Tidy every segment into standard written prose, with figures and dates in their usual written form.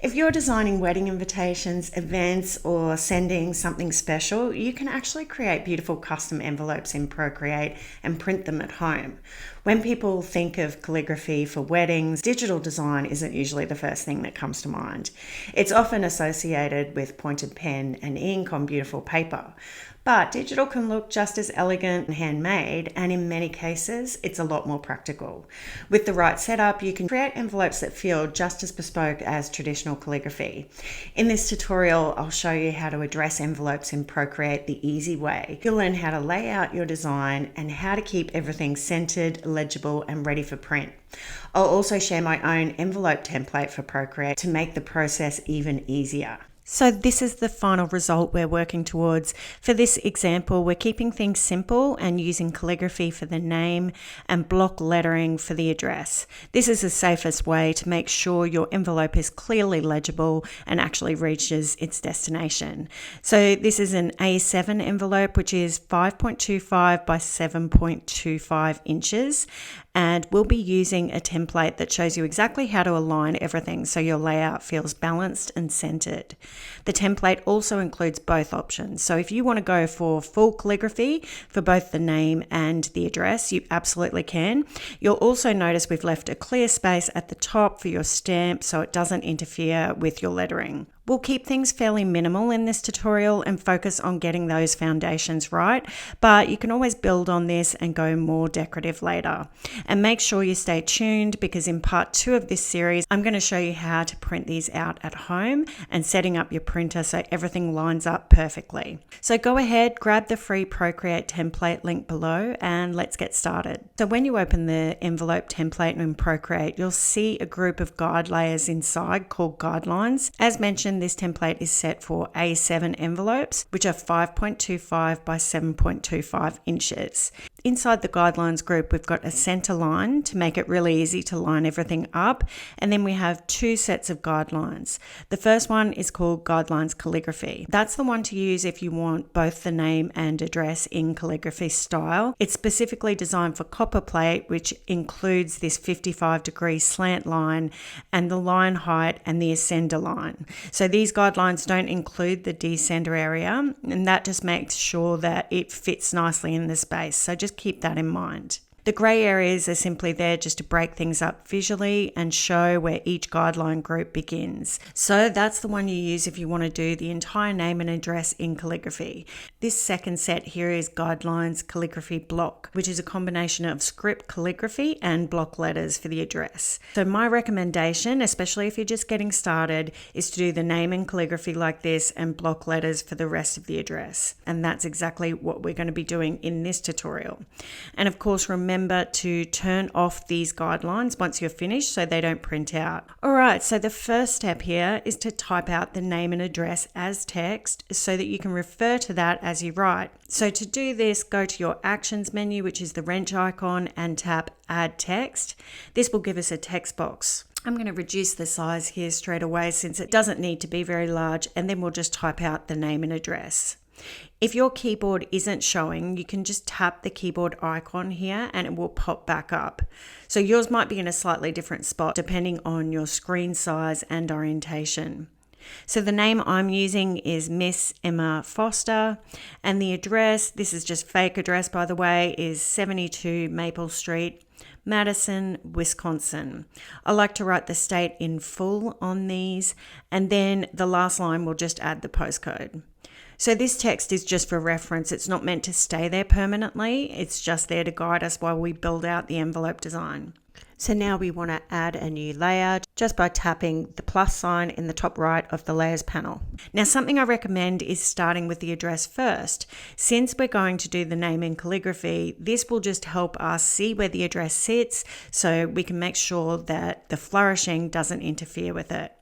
If you're designing wedding invitations, events, or sending something special, you can actually create beautiful custom envelopes in Procreate and print them at home. When people think of calligraphy for weddings, digital design isn't usually the first thing that comes to mind. It's often associated with pointed pen and ink on beautiful paper. But digital can look just as elegant and handmade, and in many cases, it's a lot more practical. With the right setup, you can create envelopes that feel just as bespoke as traditional calligraphy. In this tutorial, I'll show you how to address envelopes in Procreate the easy way. You'll learn how to lay out your design and how to keep everything centered, legible, and ready for print. I'll also share my own envelope template for Procreate to make the process even easier. So this is the final result we're working towards. For this example, we're keeping things simple and using calligraphy for the name and block lettering for the address. This is the safest way to make sure your envelope is clearly legible and actually reaches its destination. So this is an A7 envelope, which is 5.25 by 7.25 inches. And we'll be using a template that shows you exactly how to align everything so your layout feels balanced and centered. The template also includes both options. So if you want to go for full calligraphy for both the name and the address, you absolutely can. You'll also notice we've left a clear space at the top for your stamp so it doesn't interfere with your lettering. We'll keep things fairly minimal in this tutorial and focus on getting those foundations right, but you can always build on this and go more decorative later. And make sure you stay tuned because in part 2 of this series, I'm going to show you how to print these out at home and setting up your printer so everything lines up perfectly. So go ahead, grab the free Procreate template link below and let's get started. So when you open the envelope template in Procreate, you'll see a group of guide layers inside called guidelines. As mentioned, this template is set for A7 envelopes, which are 5.25 by 7.25 inches. Inside the guidelines group, we've got a center line to make it really easy to line everything up. And then we have 2 sets of guidelines. The first one is called Guidelines Calligraphy. That's the one to use if you want both the name and address in calligraphy style. It's specifically designed for copper plate, which includes this 55-degree slant line and the line height and the ascender line. So these guidelines don't include the descender area, and that just makes sure that it fits nicely in the space. So just keep that in mind. The grey areas are simply there just to break things up visually and show where each guideline group begins. So that's the one you use if you want to do the entire name and address in calligraphy. This second set here is Guidelines Calligraphy Block, which is a combination of script calligraphy and block letters for the address. So my recommendation, especially if you're just getting started, is to do the name in calligraphy like this and block letters for the rest of the address. And that's exactly what we're going to be doing in this tutorial. And of course, remember to turn off these guidelines once you're finished so they don't print out. Alright, so the first step here is to type out the name and address as text so that you can refer to that as you write. So to do this, go to your Actions menu, which is the wrench icon, and tap Add Text. This will give us a text box. I'm going to reduce the size here straight away since it doesn't need to be very large, and then we'll just type out the name and address. If your keyboard isn't showing, you can just tap the keyboard icon here and it will pop back up. So yours might be in a slightly different spot depending on your screen size and orientation. So the name I'm using is Miss Emma Foster, and the address, this is just fake address by the way, is 72 Maple Street, Madison, Wisconsin. I like to write the state in full on these, and then the last line will just add the postcode. So this text is just for reference. It's not meant to stay there permanently. It's just there to guide us while we build out the envelope design. So now we want to add a new layer just by tapping the plus sign in the top right of the layers panel. Now something I recommend is starting with the address first. Since we're going to do the name in calligraphy, this will just help us see where the address sits so we can make sure that the flourishing doesn't interfere with it.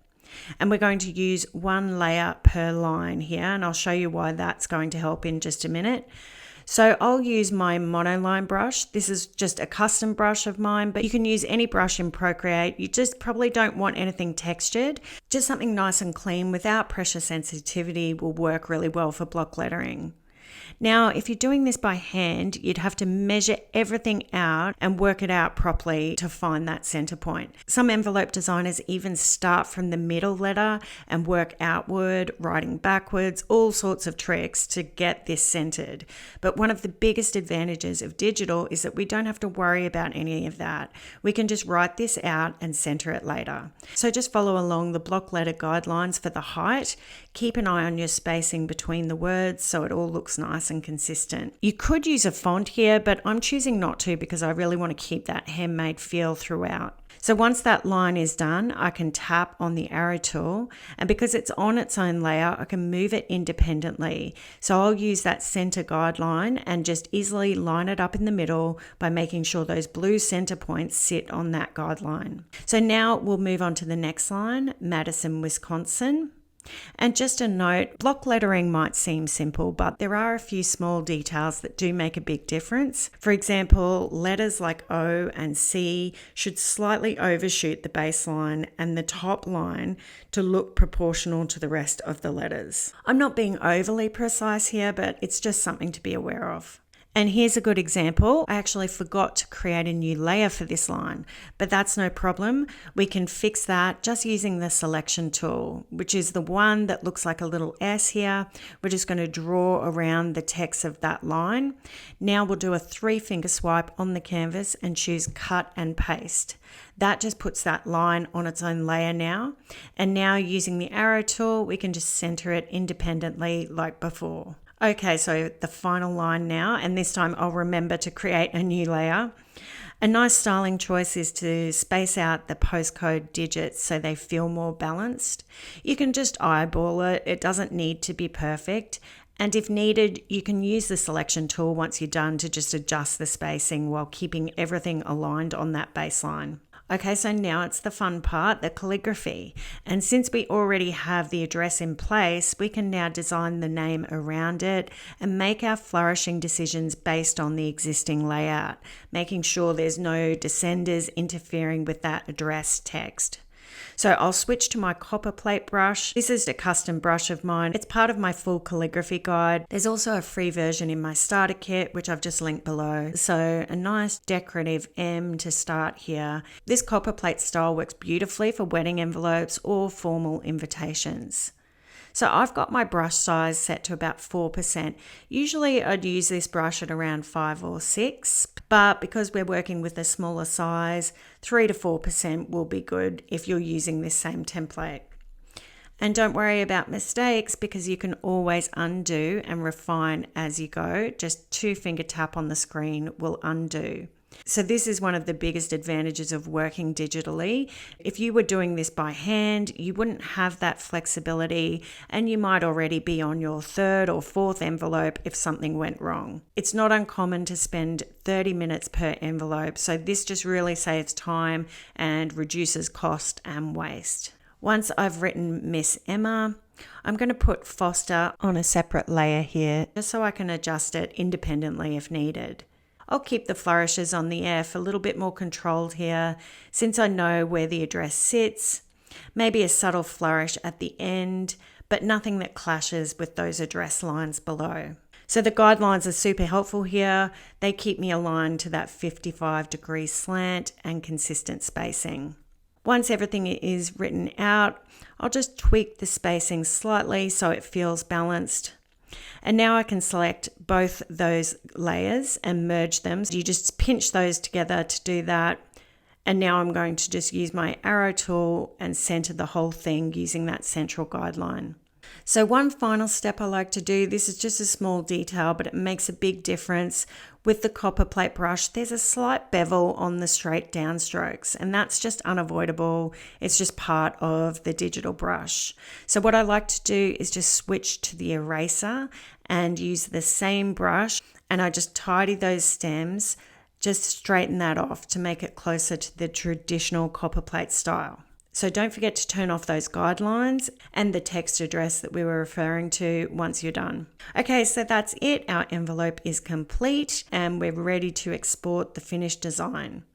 And we're going to use 1 layer per line here, and I'll show you why that's going to help in just a minute. So I'll use my monoline brush. This is just a custom brush of mine, but you can use any brush in Procreate. You just probably don't want anything textured. Just something nice and clean without pressure sensitivity will work really well for block lettering. Now, if you're doing this by hand, you'd have to measure everything out and work it out properly to find that center point. Some envelope designers even start from the middle letter and work outward, writing backwards, all sorts of tricks to get this centered. But one of the biggest advantages of digital is that we don't have to worry about any of that. We can just write this out and center it later. So just follow along the block letter guidelines for the height. Keep an eye on your spacing between the words so it all looks nice and consistent. You could use a font here, but I'm choosing not to because I really want to keep that handmade feel throughout. So once that line is done, I can tap on the arrow tool, and because it's on its own layer, I can move it independently. So I'll use that center guideline and just easily line it up in the middle by making sure those blue center points sit on that guideline. So now we'll move on to the next line, Madison, Wisconsin. And just a note, block lettering might seem simple, but there are a few small details that do make a big difference. For example, letters like O and C should slightly overshoot the baseline and the top line to look proportional to the rest of the letters. I'm not being overly precise here, but it's just something to be aware of. And here's a good example. I actually forgot to create a new layer for this line, but that's no problem. We can fix that just using the selection tool, which is the one that looks like a little S here. We're just going to draw around the text of that line. Now we'll do a 3-finger swipe on the canvas and choose cut and paste. That just puts that line on its own layer now. And now using the arrow tool, we can just center it independently like before. Okay, so the final line now, and this time I'll remember to create a new layer. A nice styling choice is to space out the postcode digits so they feel more balanced. You can just eyeball it, it doesn't need to be perfect. And if needed, you can use the selection tool once you're done to just adjust the spacing while keeping everything aligned on that baseline. Okay, so now it's the fun part, the calligraphy. And since we already have the address in place, we can now design the name around it and make our flourishing decisions based on the existing layout, making sure there's no descenders interfering with that address text. So I'll switch to my copper plate brush. This is a custom brush of mine. It's part of my full calligraphy guide. There's also a free version in my starter kit, which I've just linked below. So a nice decorative M to start here. This copper plate style works beautifully for wedding envelopes or formal invitations. So I've got my brush size set to about 4%. Usually I'd use this brush at around 5 or 6, but because we're working with a smaller size, 3 to 4% will be good if you're using this same template. And don't worry about mistakes because you can always undo and refine as you go. Just 2-finger tap on the screen will undo. So this is one of the biggest advantages of working digitally. If you were doing this by hand, you wouldn't have that flexibility and you might already be on your 3rd or 4th envelope if something went wrong. It's not uncommon to spend 30 minutes per envelope, so this just really saves time and reduces cost and waste. Once I've written Miss Emma, I'm going to put Foster on a separate layer here just so I can adjust it independently if needed. I'll keep the flourishes on the F a little bit more controlled here since I know where the address sits. Maybe a subtle flourish at the end, but nothing that clashes with those address lines below. So the guidelines are super helpful here. They keep me aligned to that 55-degree slant and consistent spacing. Once everything is written out, I'll just tweak the spacing slightly so it feels balanced. And now I can select both those layers and merge them. So you just pinch those together to do that. And now I'm going to just use my arrow tool and center the whole thing using that central guideline. So one final step I like to do, this is just a small detail, but it makes a big difference. With the copper plate brush, there's a slight bevel on the straight down strokes, and that's just unavoidable. It's just part of the digital brush. So what I like to do is just switch to the eraser and use the same brush, and I just tidy those stems, just straighten that off to make it closer to the traditional copper plate style. So don't forget to turn off those guidelines and the text address that we were referring to once you're done. Okay, so that's it. Our envelope is complete and we're ready to export the finished design.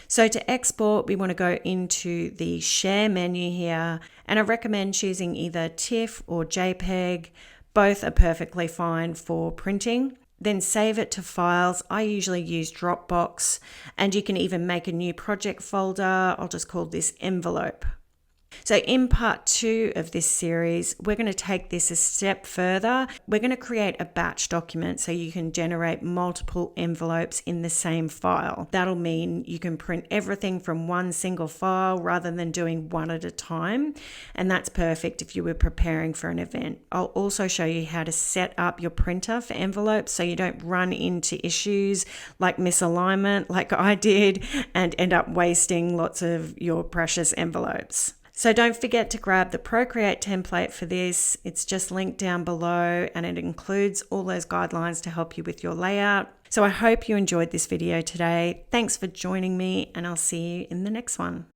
So to export, we want to go into the share menu here, and I recommend choosing either TIFF or JPEG, Both are perfectly fine for printing. Then save it to files. I usually use Dropbox, and you can even make a new project folder. I'll just call this envelope. So in part 2 of this series, we're going to take this a step further. We're going to create a batch document so you can generate multiple envelopes in the same file. That'll mean you can print everything from one single file rather than doing one at a time. And that's perfect if you were preparing for an event. I'll also show you how to set up your printer for envelopes so you don't run into issues like misalignment like I did and end up wasting lots of your precious envelopes. So don't forget to grab the Procreate template for this. It's just linked down below, and it includes all those guidelines to help you with your layout. So I hope you enjoyed this video today. Thanks for joining me, and I'll see you in the next one.